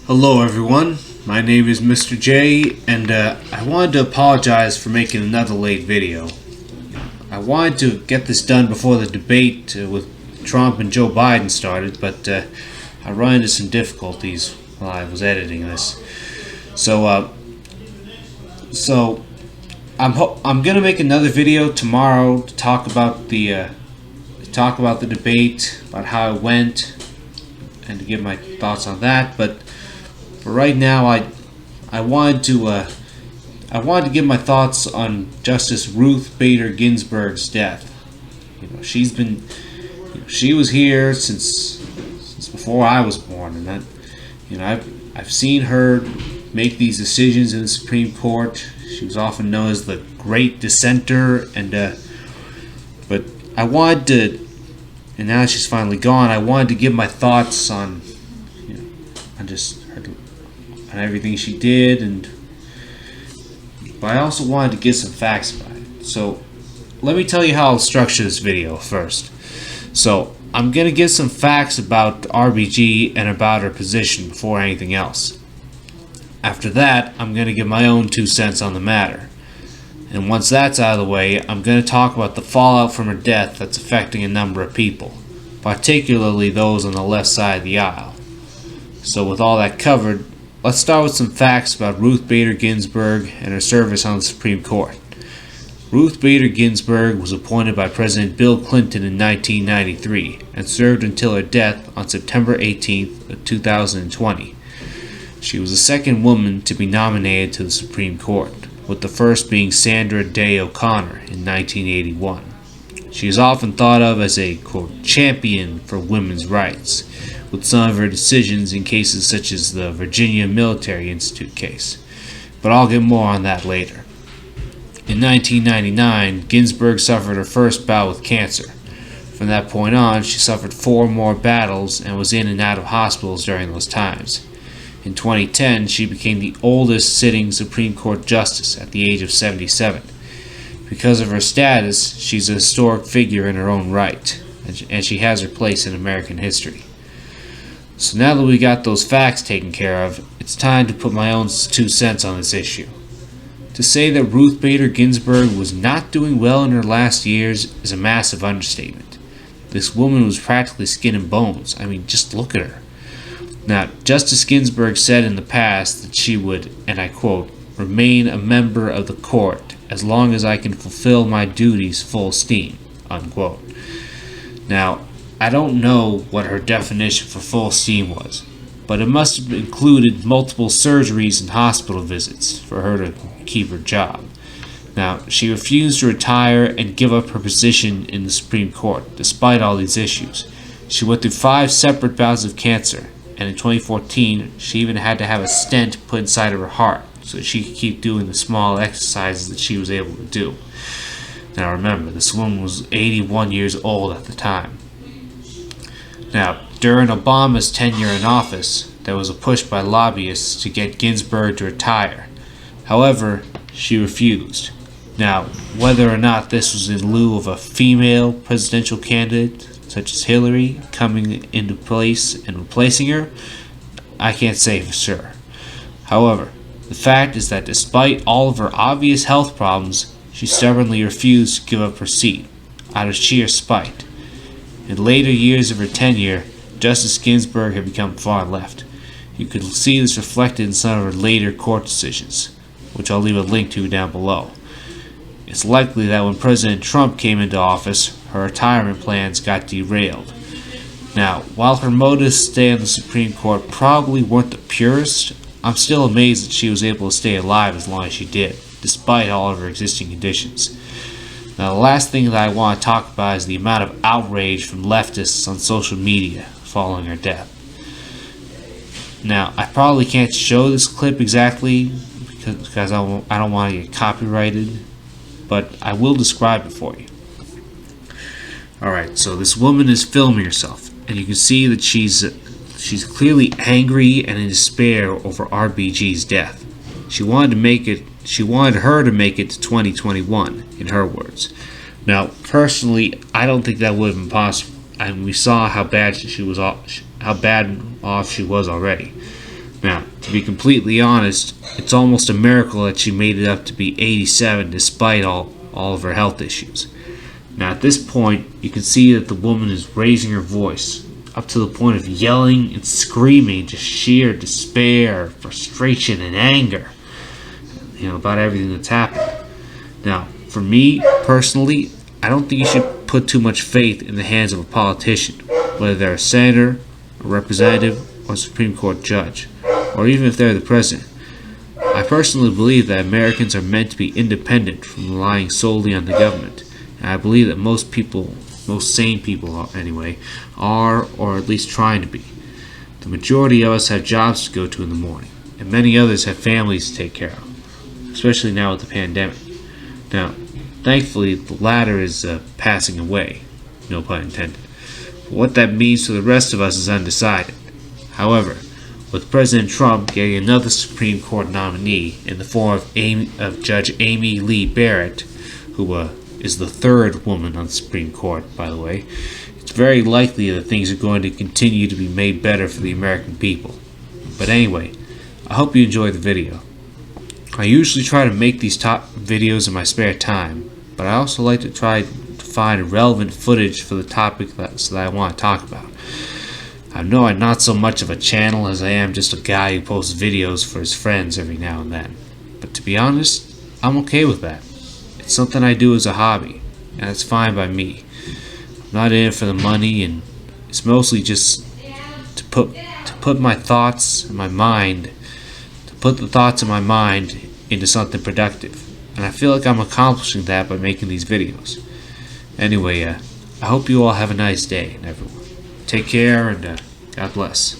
Hello everyone, my name is Mr. J, and I wanted to apologize for making another late video. I wanted to get this done before the debate with Trump and Joe Biden started, but I ran into some difficulties while I was editing this. So I'm gonna make another video tomorrow to talk about the debate, about how it went, and to give my thoughts on that. But for right now, I wanted to give my thoughts on Justice Ruth Bader Ginsburg's death. She was here since before I was born, and that I've seen her make these decisions in the Supreme Court. She was often known as the Great Dissenter, but I wanted to, and now she's finally gone. I wanted to give my thoughts on on everything she did, but I also wanted to get some facts about it. So let me tell you how I'll structure this video first. So I'm going to give some facts about RBG and about her position before anything else. After that, I'm going to give my own 2 cents on the matter. And once that's out of the way, I'm going to talk about the fallout from her death that's affecting a number of people, particularly those on the left side of the aisle. So with all that covered, let's start with some facts about Ruth Bader Ginsburg and her service on the Supreme Court. Ruth Bader Ginsburg was appointed by President Bill Clinton in 1993 and served until her death on September 18, 2020. She was the second woman to be nominated to the Supreme Court, with the first being Sandra Day O'Connor in 1981. She is often thought of as a, quote, champion for women's rights, with some of her decisions in cases such as the Virginia Military Institute case. But I'll get more on that later. In 1999, Ginsburg suffered her first bout with cancer. From that point on, she suffered 4 more battles and was in and out of hospitals during those times. In 2010, she became the oldest sitting Supreme Court justice at the age of 77. Because of her status, she's a historic figure in her own right, and she has her place in American history. So now that we got those facts taken care of, it's time to put my own 2 cents on this issue. To say that Ruth Bader Ginsburg was not doing well in her last years is a massive understatement. This woman was practically skin and bones. I mean, just look at her. Now, Justice Ginsburg said in the past that she would, and I quote, remain a member of the court as long as I can fulfill my duties full steam, unquote. Now, I don't know what her definition for full steam was, but it must have included multiple surgeries and hospital visits for her to keep her job. Now, she refused to retire and give up her position in the Supreme Court, despite all these issues. She went through 5 separate bouts of cancer, and in 2014, she even had to have a stent put inside of her heart so she could keep doing the small exercises that she was able to do. Now remember, this woman was 81 years old at the time. Now, during Obama's tenure in office, there was a push by lobbyists to get Ginsburg to retire. However, she refused. Now, whether or not this was in lieu of a female presidential candidate, such as Hillary, coming into place and replacing her, I can't say for sure. However, the fact is that despite all of her obvious health problems, she stubbornly refused to give up her seat, out of sheer spite. In later years of her tenure, Justice Ginsburg had become far left. You could see this reflected in some of her later court decisions, which I'll leave a link to down below. It's likely that when President Trump came into office, her retirement plans got derailed. Now, while her motives to stay on the Supreme Court probably weren't the purest, I'm still amazed that she was able to stay alive as long as she did, despite all of her existing conditions. Now, the last thing that I want to talk about is the amount of outrage from leftists on social media following her death. Now, I probably can't show this clip exactly because I don't want to get copyrighted, but I will describe it for you. Alright, so this woman is filming herself, and you can see that she's clearly angry and in despair over RBG's death. She wanted her to make it to 2021, in her words. Now, personally, I don't think that would have been possible. And we saw how bad off she was already. Now, to be completely honest, it's almost a miracle that she made it up to be 87 despite all of her health issues. Now, at this point, you can see that the woman is raising her voice, up to the point of yelling and screaming, just sheer despair, frustration, and anger, about everything that's happened. Now, for me, personally, I don't think you should put too much faith in the hands of a politician, whether they're a senator, a representative, or a Supreme Court judge, or even if they're the president. I personally believe that Americans are meant to be independent from relying solely on the government, and I believe that most sane people anyway, are, or at least trying to be. The majority of us have jobs to go to in the morning, and many others have families to take care of, especially now with the pandemic. Now, thankfully, the latter is passing away, no pun intended. But what that means for the rest of us is undecided. However, with President Trump getting another Supreme Court nominee in the form of Judge Amy Lee Barrett, who is the third woman on the Supreme Court, by the way, it's very likely that things are going to continue to be made better for the American people. But anyway, I hope you enjoyed the video. I usually try to make these top videos in my spare time, but I also like to try to find relevant footage for the topic that I want to talk about. I know I'm not so much of a channel as I am just a guy who posts videos for his friends every now and then. But to be honest, I'm okay with that. It's something I do as a hobby, and it's fine by me. I'm not in it for the money, and it's mostly just to put my thoughts in my mind, into something productive. And I feel like I'm accomplishing that by making these videos. Anyway, I hope you all have a nice day, everyone. Take care, and God bless.